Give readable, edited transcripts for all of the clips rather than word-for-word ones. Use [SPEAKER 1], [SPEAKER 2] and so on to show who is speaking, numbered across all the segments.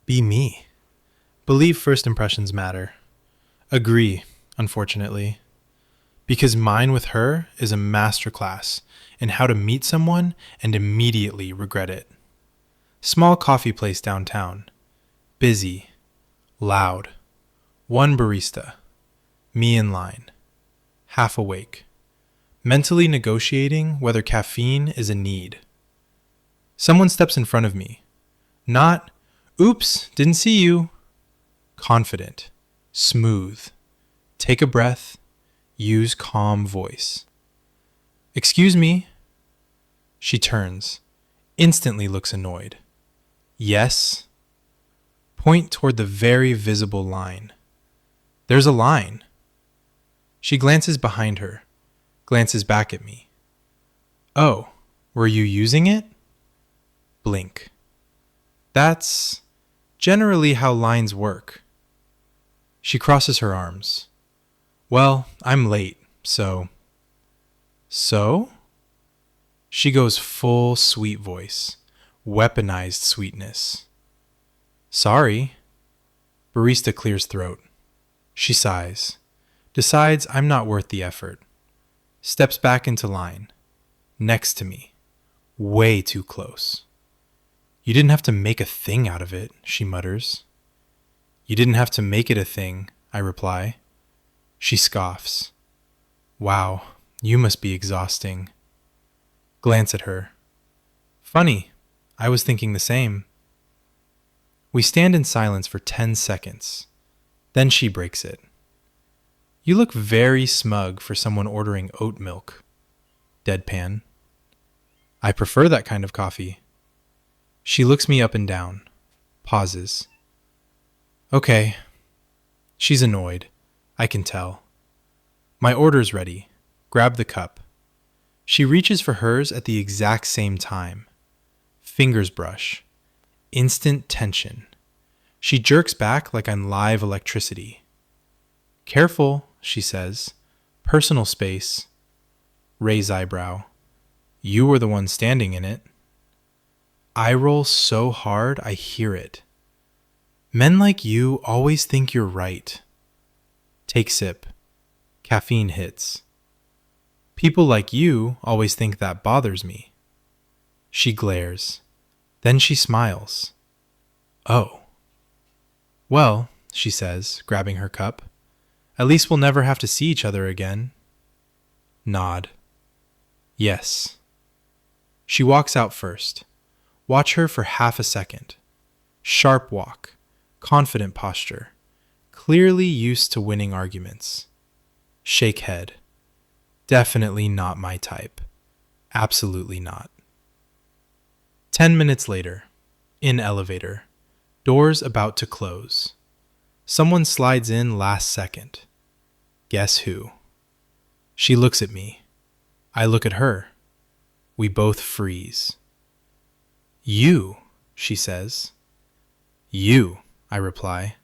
[SPEAKER 1] Be me. Believe first impressions matter. Agree, unfortunately. Because mine with her is a masterclass in how to meet someone and immediately regret it. Small coffee place downtown. Busy. Loud. One barista. Me in line. Half awake. Mentally negotiating whether caffeine is a need. Someone steps in front of me. Not, oops, didn't see you. Confident. Smooth. Take a breath. Use calm voice. Excuse me. She turns. Instantly looks annoyed. Yes. Point toward the very visible line. There's a line. She glances behind her. Glances back at me. Oh, were you using it? Blink. That's generally how lines work. She crosses her arms. Well, I'm late, so... So? She goes full sweet voice. Weaponized sweetness. Sorry. Barista clears throat. She sighs. Decides I'm not worth the effort. Steps back into line. Next to me. Way too close. You didn't have to make a thing out of it, she mutters. You didn't have to make it a thing, I reply. She scoffs. Wow, you must be exhausting. Glance at her. Funny, I was thinking the same. We stand in silence for 10 seconds. Then she breaks it. You look very smug for someone ordering oat milk. Deadpan. I prefer that kind of coffee. She looks me up and down. Pauses. Okay. She's annoyed. I can tell. My order's ready. Grab the cup. She reaches for hers at the exact same time. Fingers brush. Instant tension. She jerks back like I'm live electricity. Careful, she says. Personal space. Raise eyebrow. You were the one standing in it. I roll so hard I hear it. Men like you always think you're right. Take sip. Caffeine hits. People like you always think that bothers me. She glares. Then she smiles. Oh. Well, she says, grabbing her cup. At least we'll never have to see each other again. Nod. Yes. She walks out first. Watch her for half a second. Sharp walk. Confident posture. Clearly used to winning arguments. Shake head. Definitely not my type. Absolutely not. 10 minutes later. In elevator. Doors about to close. Someone slides in last second. Guess who? She looks at me. I look at her. We both freeze. You, she says. You, I reply.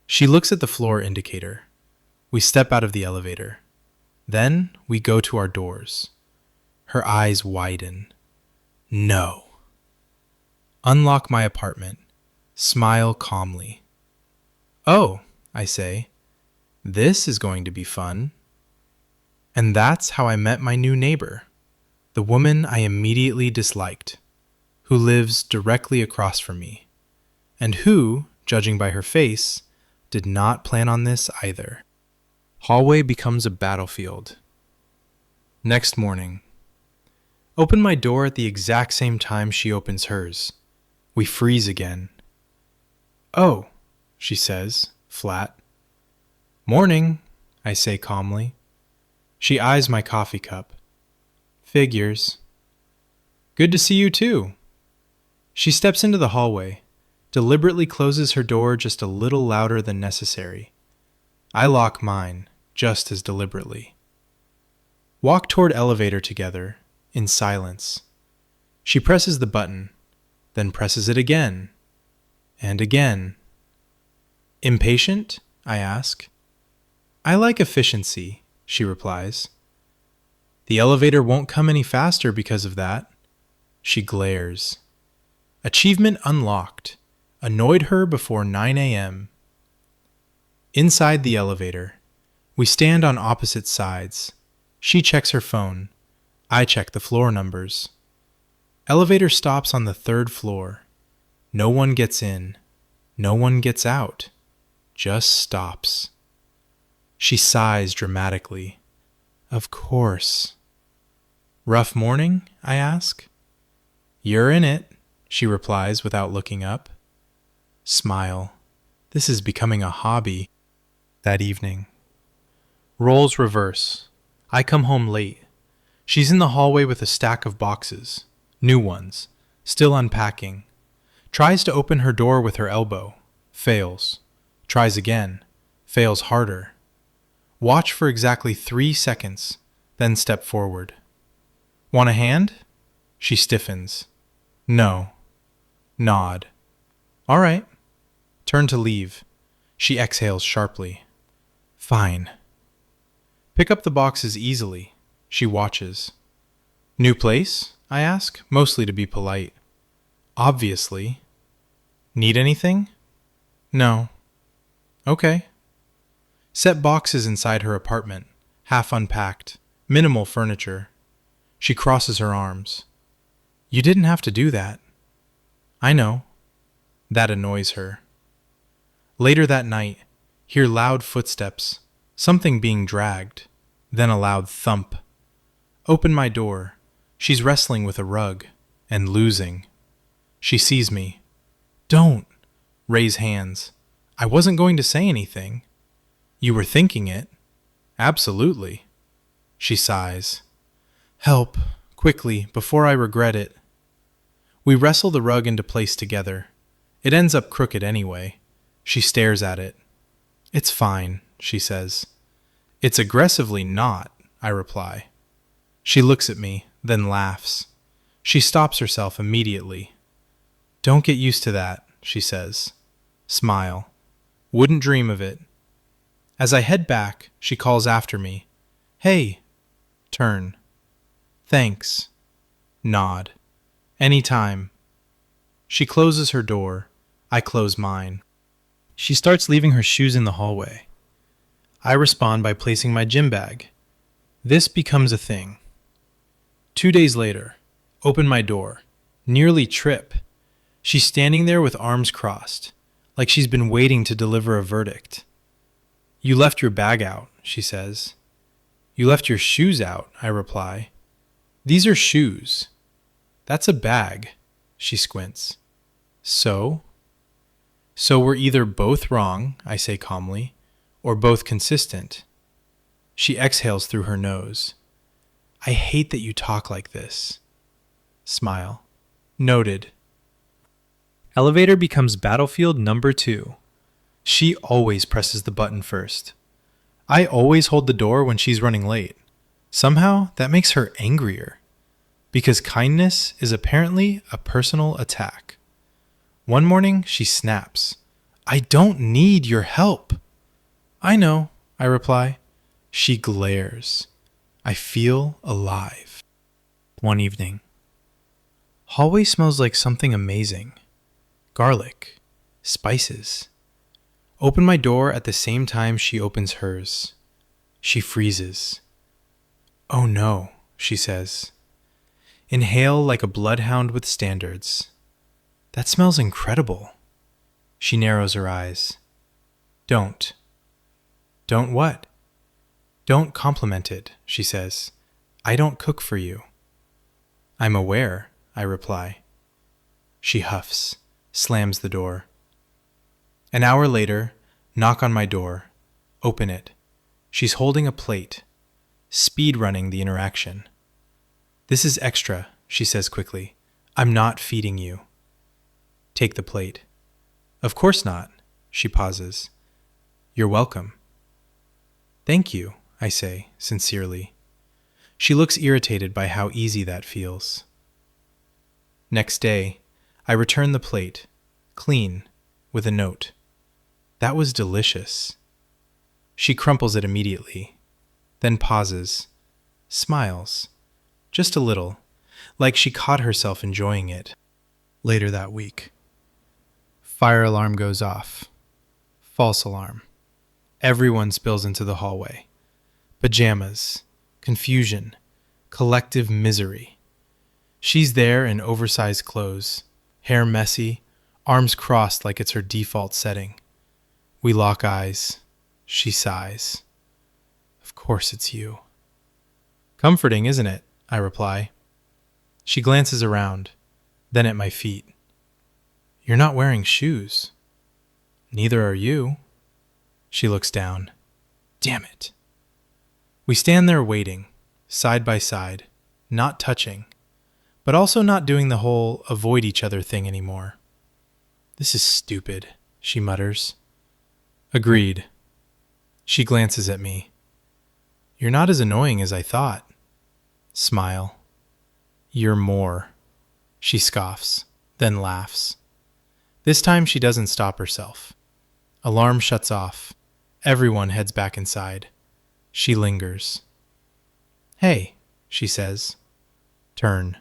[SPEAKER 1] She looks at the floor indicator. We step out of the elevator. Then we go to our doors. Her eyes widen. No. Unlock my apartment. Smile calmly. Oh, I say. This is going to be fun. And that's how I met my new neighbor, the woman I immediately disliked, who lives directly across from me, and who, judging by her face, did not plan on this either. Hallway becomes a battlefield. Next morning. Open my door at the exact same time she opens hers. We freeze again. Oh, she says, flat. Morning, I say calmly. She eyes my coffee cup. Figures. Good to see you too. She steps into the hallway, deliberately closes her door just a little louder than necessary. I lock mine, just as deliberately. Walk toward elevator together, in silence. She presses the button, then presses it again, and again. Impatient? I ask. I like efficiency, she replies. The elevator won't come any faster because of that. She glares. Achievement unlocked. Annoyed her before 9 a.m. Inside the elevator. We stand on opposite sides. She checks her phone. I check the floor numbers. Elevator stops on the 3rd floor. No one gets in. No one gets out. Just stops. She sighs dramatically. Of course. Rough morning? I ask. You're in it, she replies without looking up. Smile. This is becoming a hobby. That evening. Roles reverse. I come home late. She's in the hallway with a stack of boxes. New ones. Still unpacking. Tries to open her door with her elbow. Fails. Tries again. Fails harder. Watch for exactly 3 seconds, then step forward. Want a hand? She stiffens. No. Nod. All right. Turn to leave. She exhales sharply. Fine. Pick up the boxes easily. She watches. New place? I ask, mostly to be polite. Obviously. Need anything? No. Okay. Set boxes inside her apartment, half unpacked, minimal furniture. She crosses her arms. You didn't have to do that. I know. That annoys her. Later that night, hear loud footsteps, something being dragged, then a loud thump. Open my door. She's wrestling with a rug, and losing. She sees me. Don't. Raise hands. I wasn't going to say anything. You were thinking it. Absolutely. She sighs. Help, quickly, before I regret it. We wrestle the rug into place together. It ends up crooked anyway. She stares at it. It's fine, she says. It's aggressively not, I reply. She looks at me, then laughs. She stops herself immediately. Don't get used to that, she says. Smile. Wouldn't dream of it. As I head back, she calls after me. Hey. Turn. Thanks. Nod. Anytime. She closes her door. I close mine. She starts leaving her shoes in the hallway. I respond by placing my gym bag. This becomes a thing. 2 days later, open my door. Nearly trip. She's standing there with arms crossed, like she's been waiting to deliver a verdict. You left your bag out, she says. You left your shoes out, I reply. These are shoes. That's a bag, she squints. So? So we're either both wrong, I say calmly, or both consistent. She exhales through her nose. I hate that you talk like this. Smile. Noted. Elevator becomes battlefield number 2. She always presses the button first. I always hold the door when she's running late. Somehow, that makes her angrier. Because kindness is apparently a personal attack. One morning, she snaps. I don't need your help. I know, I reply. She glares. I feel alive. One evening. Hallway smells like something amazing. Garlic. Spices. Open my door at the same time she opens hers. She freezes. Oh no, she says. Inhale like a bloodhound with standards. That smells incredible. She narrows her eyes. Don't. Don't what? Don't compliment it, she says. I don't cook for you. I'm aware, I reply. She huffs, slams the door. An hour later, knock on my door. Open it. She's holding a plate. Speed running the interaction. This is extra, she says quickly. I'm not feeding you. Take the plate. Of course not, she pauses. You're welcome. Thank you, I say, sincerely. She looks irritated by how easy that feels. Next day, I return the plate, clean, with a note. That was delicious. She crumples it immediately, then pauses, smiles, just a little, like she caught herself enjoying it. Later that week. Fire alarm goes off. False alarm. Everyone spills into the hallway. Pajamas. Confusion. Collective misery. She's there in oversized clothes, hair messy, arms crossed like it's her default setting. We lock eyes. She sighs. Of course it's you. Comforting, isn't it? I reply. She glances around, then at my feet. You're not wearing shoes. Neither are you. She looks down. Damn it. We stand there waiting, side by side, not touching, but also not doing the whole avoid each other thing anymore. This is stupid, she mutters. Agreed. She glances at me. You're not as annoying as I thought. Smile. You're more. She scoffs, then laughs. This time she doesn't stop herself. Alarm shuts off. Everyone heads back inside. She lingers. Hey, she says. Turn.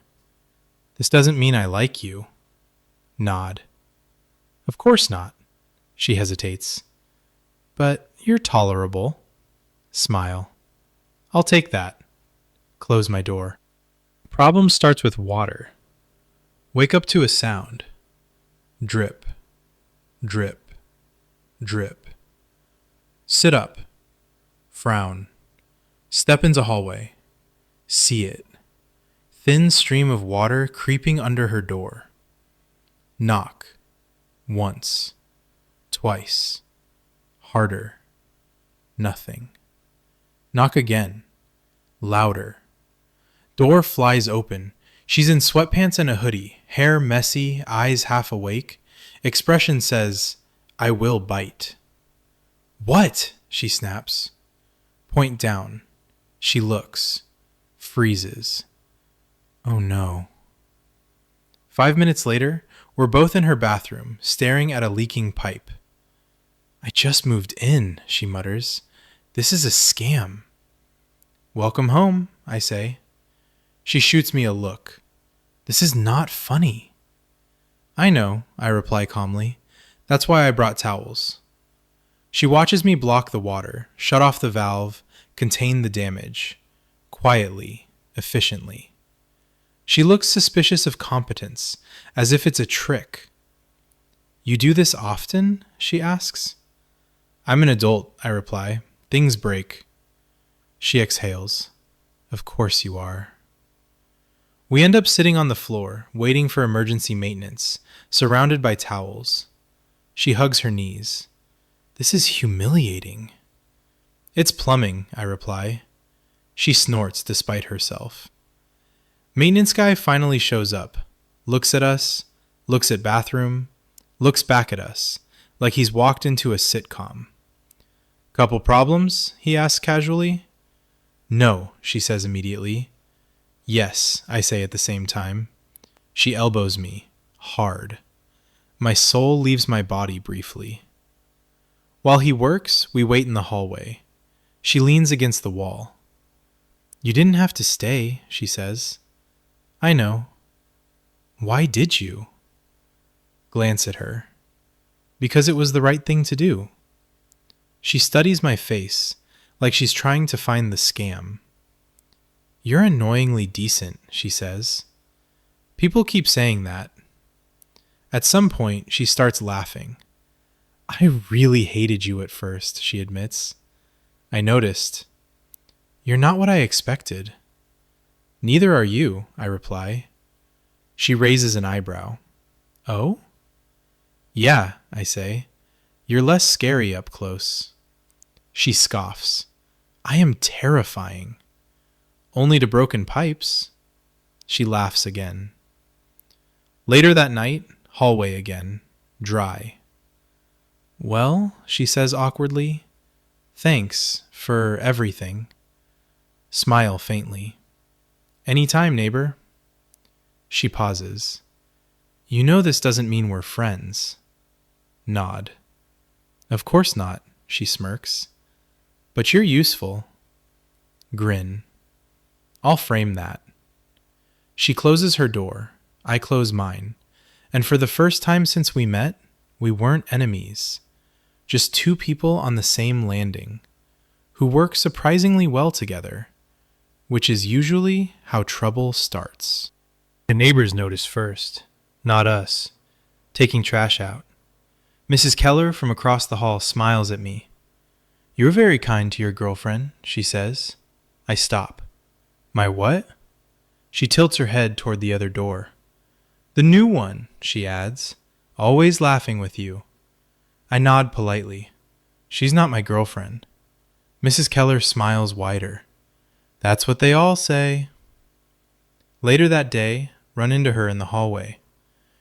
[SPEAKER 1] This doesn't mean I like you. Nod. Of course not. She hesitates. But you're tolerable. Smile. I'll take that. Close my door. Problem starts with water. Wake up to a sound. Drip. Drip. Drip. Sit up. Frown. Step into hallway. See it. Thin stream of water creeping under her door. Knock. Once. Twice. Harder. Nothing. Knock again. Louder. Door flies open. She's in sweatpants and a hoodie, hair messy, eyes half awake. Expression says, I will bite. What? She snaps. Point down. She looks. Freezes. Oh no. 5 minutes later, we're both in her bathroom, staring at a leaking pipe. I just moved in, she mutters. This is a scam. Welcome home, I say. She shoots me a look. This is not funny. I know, I reply calmly. That's why I brought towels. She watches me block the water, shut off the valve, contain the damage. Quietly, efficiently. She looks suspicious of competence, as if it's a trick. You do this often? She asks. I'm an adult, I reply. Things break. She exhales. Of course you are. We end up sitting on the floor, waiting for emergency maintenance, surrounded by towels. She hugs her knees. This is humiliating. It's plumbing, I reply. She snorts despite herself. Maintenance guy finally shows up, looks at us, looks at bathroom, looks back at us, like he's walked into a sitcom. Couple problems? He asks casually. No, she says immediately. Yes, I say at the same time. She elbows me, hard. My soul leaves my body briefly. While he works, we wait in the hallway. She leans against the wall. You didn't have to stay, she says. I know. Why did you? Glance at her. Because it was the right thing to do. She studies my face, like she's trying to find the scam. You're annoyingly decent, she says. People keep saying that. At some point, she starts laughing. I really hated you at first, she admits. I noticed. You're not what I expected. Neither are you, I reply. She raises an eyebrow. Oh? Yeah, I say. You're less scary up close. She scoffs. I am terrifying. Only to broken pipes. She laughs again. Later that night, hallway again, dry. Well, she says awkwardly, thanks for everything. Smile faintly. Anytime, neighbor. She pauses. You know this doesn't mean we're friends. Nod. Of course not, she smirks. But you're useful. Grin. I'll frame that. She closes her door. I close mine. And for the first time since we met, we weren't enemies, just two people on the same landing who work surprisingly well together, which is usually how trouble starts. The neighbors notice first, not us, taking trash out. Mrs. Keller from across the hall smiles at me. "You're very kind to your girlfriend," she says. I stop. "My what?" She tilts her head toward the other door. "The new one," she adds, "always laughing with you." I nod politely. "She's not my girlfriend." Mrs. Keller smiles wider. "That's what they all say." Later that day, run into her in the hallway.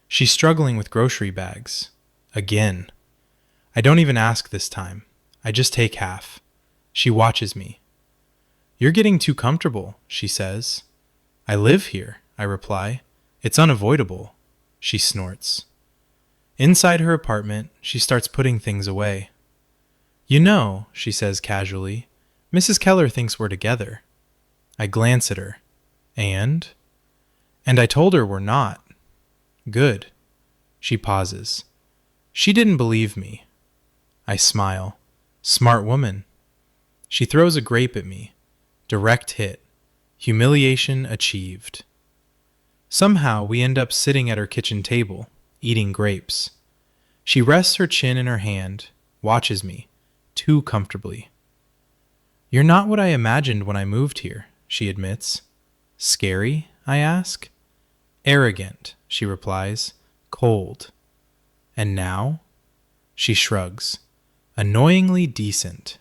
[SPEAKER 1] She's struggling with grocery bags. Again. I don't even ask this time. I just take half. She watches me. "You're getting too comfortable," she says. "I live here," I reply. "It's unavoidable." She snorts. Inside her apartment, she starts putting things away. "You know," she says casually, "Mrs. Keller thinks we're together." I glance at her. And I told her we're not. Good. She pauses. She didn't believe me. I smile. Smart woman. She throws a grape at me. Direct hit. Humiliation achieved. Somehow we end up sitting at her kitchen table, eating grapes. She rests her chin in her hand, watches me, too comfortably. "You're not what I imagined when I moved here," she admits. "Scary?" I ask. "Arrogant," she replies. "Cold." "And now?" She shrugs. "Annoyingly decent."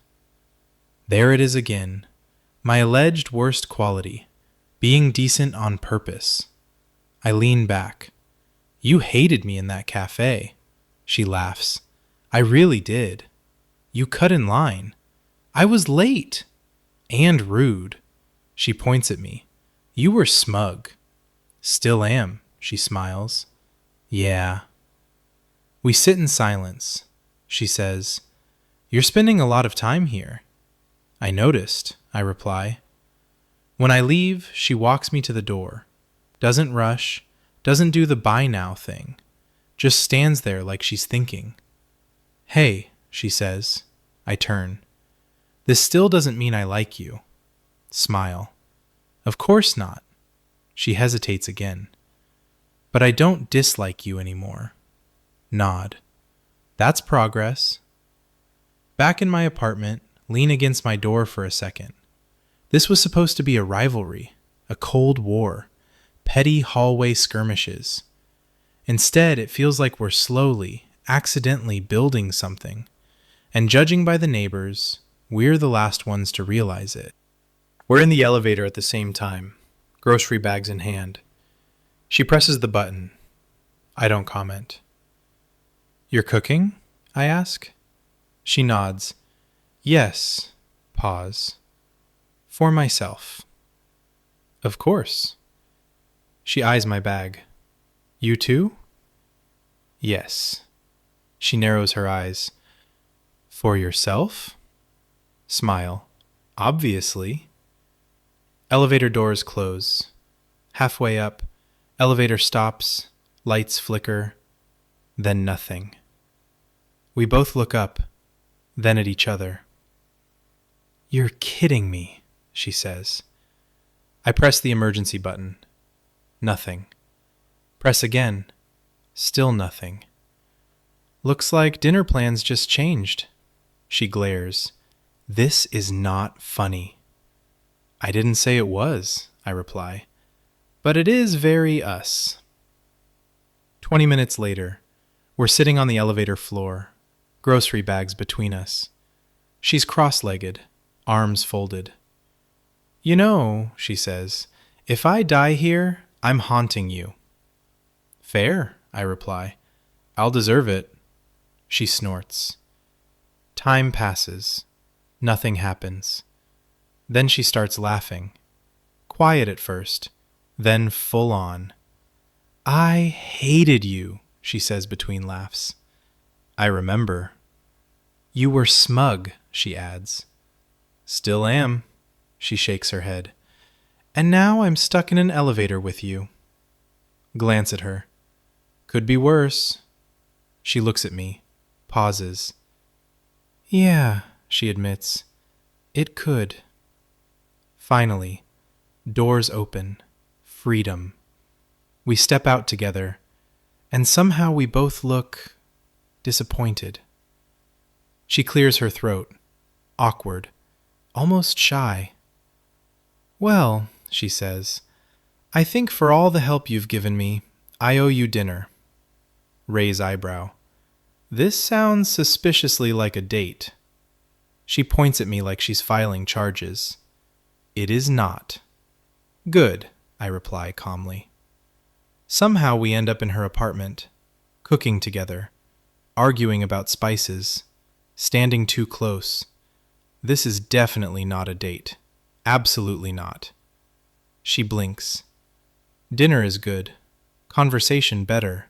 [SPEAKER 1] There it is again. My alleged worst quality. Being decent on purpose. I lean back. "You hated me in that cafe." She laughs. "I really did. You cut in line. I was late. And rude." She points at me. "You were smug." "Still am," she smiles. "Yeah." We sit in silence. She says, "You're spending a lot of time here." "I noticed," I reply. When I leave, she walks me to the door. Doesn't rush, doesn't do the bye now thing. Just stands there like she's thinking. "Hey," she says. I turn. "This still doesn't mean I like you." Smile. "Of course not." She hesitates again. "But I don't dislike you anymore." Nod. "That's progress." Back in my apartment, lean against my door for a second. This was supposed to be a rivalry, a cold war, petty hallway skirmishes. Instead, it feels like we're slowly, accidentally building something, and judging by the neighbors, we're the last ones to realize it. We're in the elevator at the same time, grocery bags in hand. She presses the button. I don't comment. "You're cooking?" I ask. She nods. "Yes." Pause. "For myself." "Of course." She eyes my bag. "You too?" "Yes." She narrows her eyes. "For yourself?" Smile. "Obviously." Elevator doors close. Halfway up, elevator stops, lights flicker, then nothing. We both look up, then at each other. "You're kidding me," she says. I press the emergency button. Nothing. Press again. Still nothing. "Looks like dinner plans just changed." She glares. "This is not funny." "I didn't say it was," I reply. "But it is very us." 20 minutes later, we're sitting on the elevator floor, grocery bags between us. She's cross-legged, arms folded. "You know," she says, "if I die here, I'm haunting you." "Fair," I reply. "I'll deserve it." She snorts. Time passes. Nothing happens. Then she starts laughing. Quiet at first, then full on. "I hated you," she says between laughs. I remember. "You were smug," she adds. "Still am." She shakes her head. "And now I'm stuck in an elevator with you." Glance at her. "Could be worse." She looks at me, pauses. Yeah, she admits. It could. Finally, doors open. Freedom. We step out together, and somehow we both look disappointed. She clears her throat, awkward, almost shy. Well, she says, I think for all the help you've given me, I owe you dinner. Raise eyebrow. This sounds suspiciously like a date. She points at me like she's filing charges. It is not. Good, I reply calmly. Somehow we end up in her apartment, cooking together, arguing about spices, standing too close. This is definitely not a date. Absolutely not. She blinks. Dinner is good. Conversation better.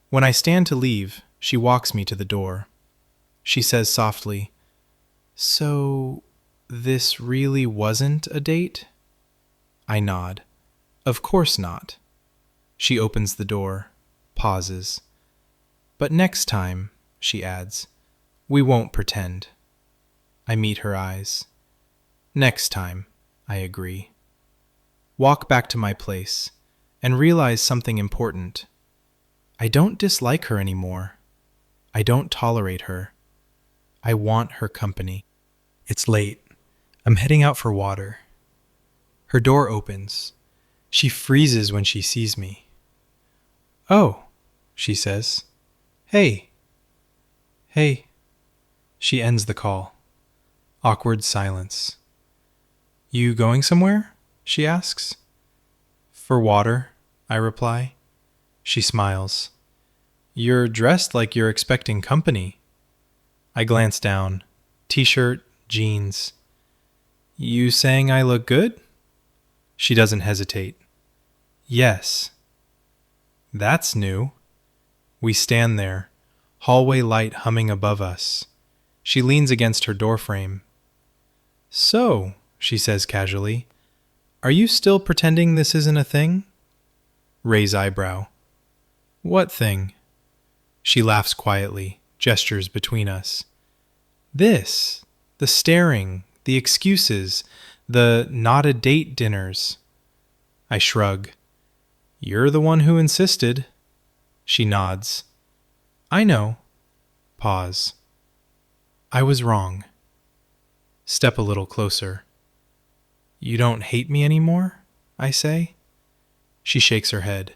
[SPEAKER 1] When I stand to leave, she walks me to the door. She says softly, So, this really wasn't a date? I nod. Of course not. She opens the door, pauses. But next time, she adds, we won't pretend. I meet her eyes. Next time, I agree. Walk back to my place and realize something important. I don't dislike her anymore. I don't tolerate her. I want her company. It's late. I'm heading out for water. Her door opens. She freezes when she sees me. Oh, she says. Hey. Hey. She ends the call. Awkward silence. You going somewhere? She asks. For water, I reply. She smiles. You're dressed like you're expecting company. I glance down. T-shirt, jeans. You saying I look good? She doesn't hesitate. Yes. That's new. We stand there, hallway light humming above us. She leans against her doorframe. So, she says casually, are you still pretending this isn't a thing? Raise eyebrow. What thing? She laughs quietly, gestures between us. This, the staring, the excuses, the not a date dinners. I shrug. You're the one who insisted. She nods. I know. Pause. I was wrong. Step a little closer. You don't hate me anymore? I say. She shakes her head.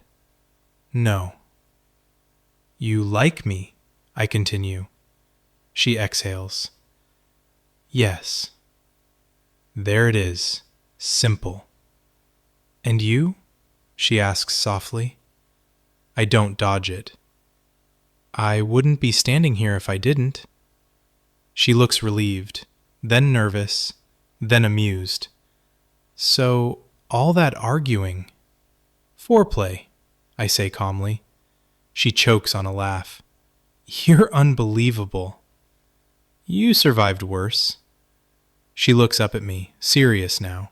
[SPEAKER 1] No. You like me, I continue. She exhales. Yes. There it is. Simple. And you? She asks softly. I don't dodge it. I wouldn't be standing here if I didn't. She looks relieved, then nervous, then amused. So, all that arguing. Foreplay, I say calmly. She chokes on a laugh. You're unbelievable. You survived worse. She looks up at me, serious now.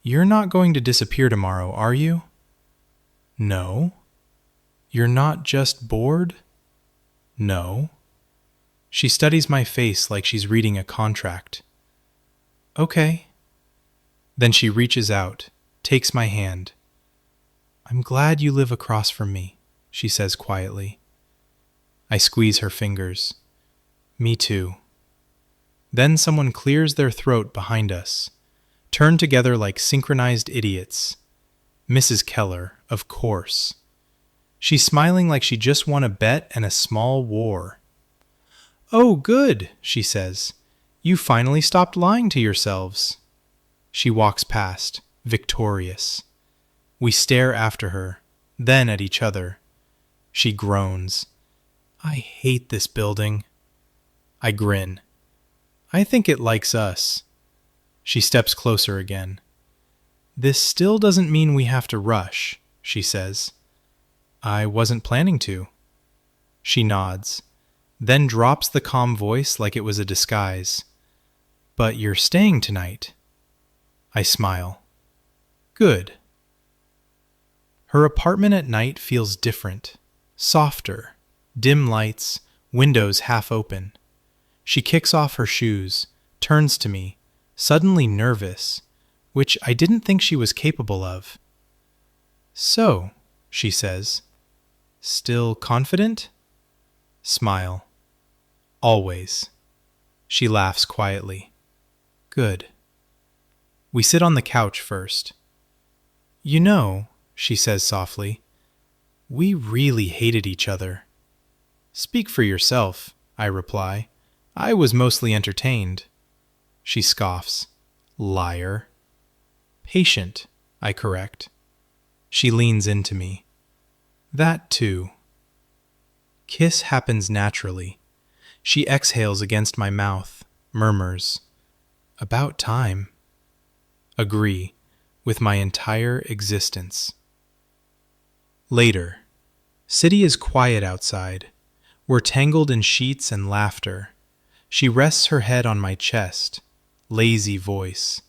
[SPEAKER 1] You're not going to disappear tomorrow, are you? No. You're not just bored? No. She studies my face like she's reading a contract. Okay. Then she reaches out, takes my hand. I'm glad you live across from me, she says quietly. I squeeze her fingers. Me too. Then someone clears their throat behind us, turn together like synchronized idiots. Mrs. Keller, of course. She's smiling like she just won a bet and a small war. Oh, good, she says. You finally stopped lying to yourselves. She walks past, victorious. We stare after her, then at each other. She groans. I hate this building. I grin. I think it likes us. She steps closer again. This still doesn't mean we have to rush, she says. I wasn't planning to. She nods, then drops the calm voice like it was a disguise. But you're staying tonight. I smile. Good. Her apartment at night feels different, softer, Dim lights, windows half open. She kicks off her shoes, turns to me, suddenly nervous, which I didn't think she was capable of. "So," she says, "still confident?" Smile. "Always." She laughs quietly. "Good." We sit on the couch first. "You know," she says softly, "we really hated each other." "Speak for yourself," I reply. "I was mostly entertained." She scoffs. "Liar." "Patient," I correct. She leans into me. "That too." Kiss happens naturally. She exhales against my mouth, murmurs, "About time." Agree, with my entire existence. Later. City is quiet outside. We're tangled in sheets and laughter. She rests her head on my chest. Lazy voice.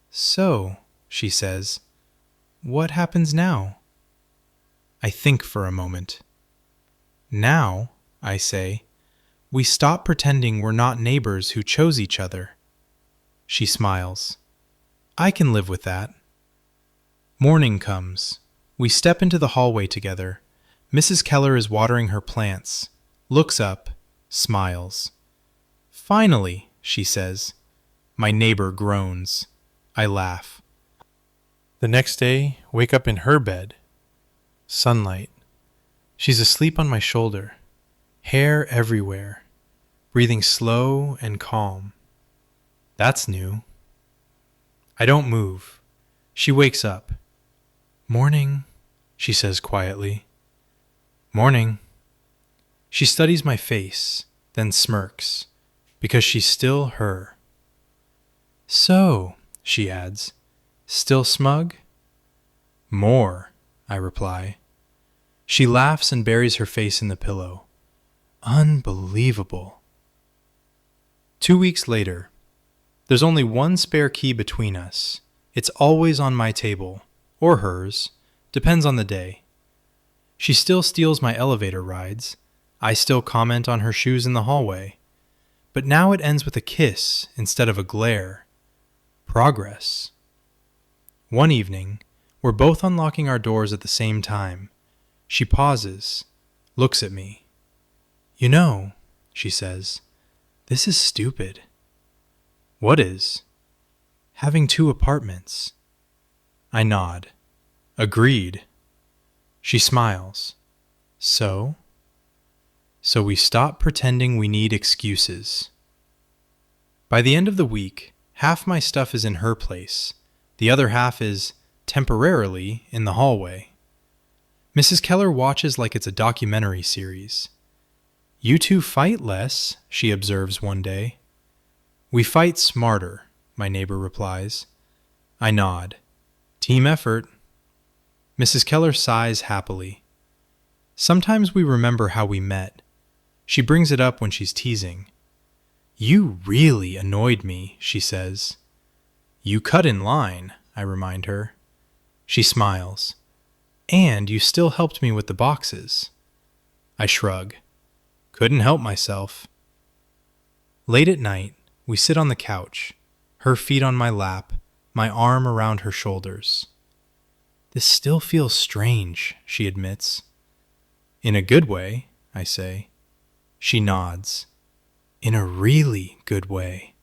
[SPEAKER 1] "So," she says, "what happens now?" I think for a moment. "Now," I say, "we stop pretending we're not neighbors who chose each other." She smiles. "I can live with that." Morning comes. We step into the hallway together. Mrs. Keller is watering her plants, looks up, smiles. "Finally," she says. My neighbor groans. I laugh. The next day, wake up in her bed. Sunlight. She's asleep on my shoulder. Hair everywhere. Breathing slow and calm. That's new. I don't move. She wakes up. "Morning," she says quietly. "Morning." She studies my face, then smirks, because she's still her. "So," she adds, "still smug?" "More," I reply. She laughs and buries her face in the pillow. Unbelievable. 2 weeks later. There's only one spare key between us. It's always on my table, or hers, depends on the day. She still steals my elevator rides. I still comment on her shoes in the hallway. But now it ends with a kiss instead of a glare. Progress. One evening, we're both unlocking our doors at the same time. She pauses, looks at me. "You know," she says, "this is stupid." "What is?" "Having 2 apartments." I nod. Agreed. She smiles. So? So we stop pretending we need excuses. By the end of the week, half my stuff is in her place. The other half is, temporarily, in the hallway. Mrs. Keller watches like it's a documentary series. "You two fight less," she observes one day. "We fight smarter," my neighbor replies. I nod. Team effort. Mrs. Keller sighs happily. Sometimes we remember how we met. She brings it up when she's teasing. "You really annoyed me," she says. "You cut in line," I remind her. She smiles. "And you still helped me with the boxes." I shrug. Couldn't help myself. Late at night, we sit on the couch, her feet on my lap, my arm around her shoulders. "This still feels strange," she admits. "In a good way," I say. She nods. "In a really good way."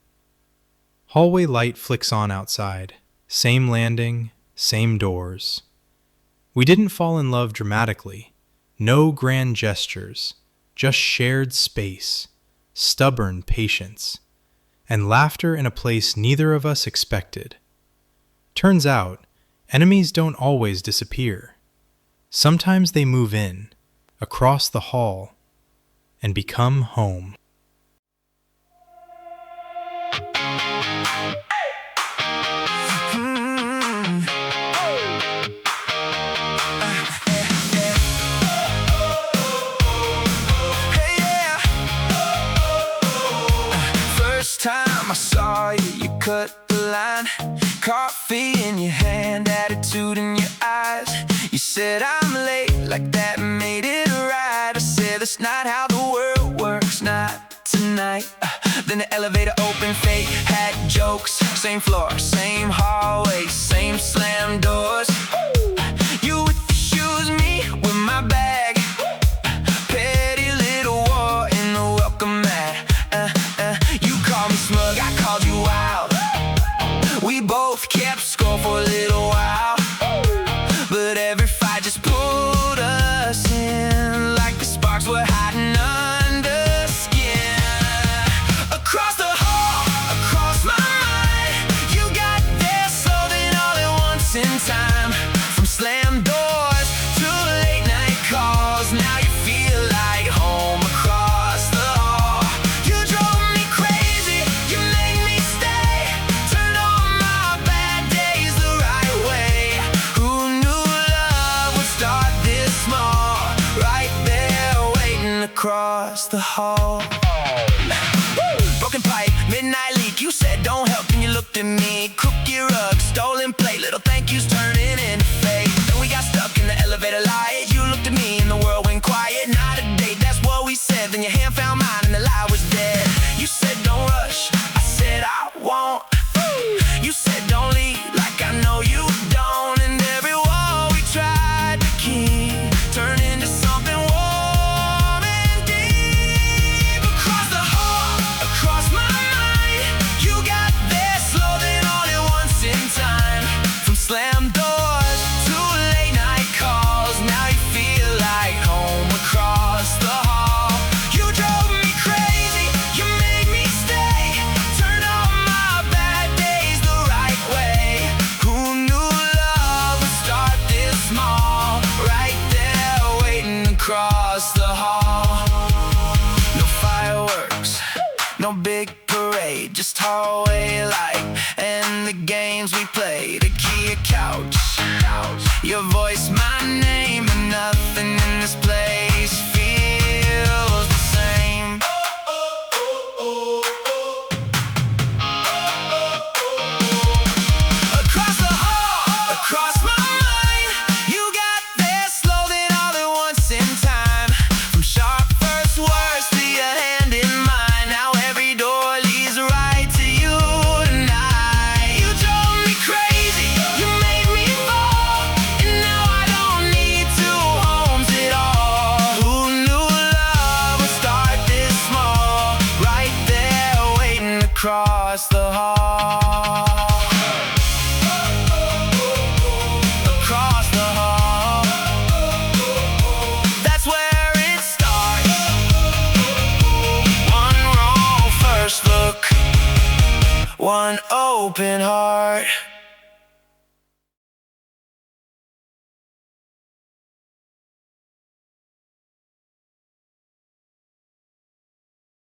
[SPEAKER 1] Hallway light flicks on outside. Same landing, same doors. We didn't fall in love dramatically. No grand gestures, just shared space, stubborn patience, and laughter in a place neither of us expected. Turns out, enemies don't always disappear. Sometimes they move in, across the hall, and become home.
[SPEAKER 2] First time I saw you, you cut the line. Coffee in your hand, attitude in your eyes. You said I'm late, like that made it right. I said that's not how the world works, not tonight. Then the elevator opened, fate had jokes. Same floor, same hallway, same slam doors. You with your shoes, me with my bag. Petty little war in the welcome mat. You called me smug, I called you wild. We both kept score for a little while, but every fight just pulled us in, like the sparks were hiding under skin. Across the hall, across my mind, you got there slower than all at once in time. From slam doors to late night calls, now you feel like home across the hall. You drove me crazy, you made me stay, turned on my bad days the right way. Who knew love would start this small, right there waiting across the hall. Broken pipe, midnight leak, you said don't help and you looked at me. Cookie rug, stolen plate, little thank yous turning into fate. Then we got stuck in the elevator light, you looked at me and the world went quiet. Not a date, that's what we said, then your hand found mine and the lie was dead. You said don't rush, I said I won't. You said don't leave, like I know you don't. And every wall we tried to keep turned into something warm and deep. Across the hall, across my mind, you got there slower than all at once in time. From slam doors to late night calls, now you feel like home across the hall. You drove me crazy, you made me stay, turned on my bad days the right way. Who knew love would start this small, right there waiting across the hall. No fireworks, no big parade, just hallway light and the games we played. A key, a couch, your voice, my name, and nothing in this place feels the same. Across the hall, across my mind, you got there slower than all at once in time. From sharp first words to your hand in mine, now every door leads right to you tonight. You drove me crazy, you made me fall, and now I don't need two homes at all. Who knew love would start this small, right there waiting across the hall. Across the hall, that's where it starts. One roll, first look, one open heart.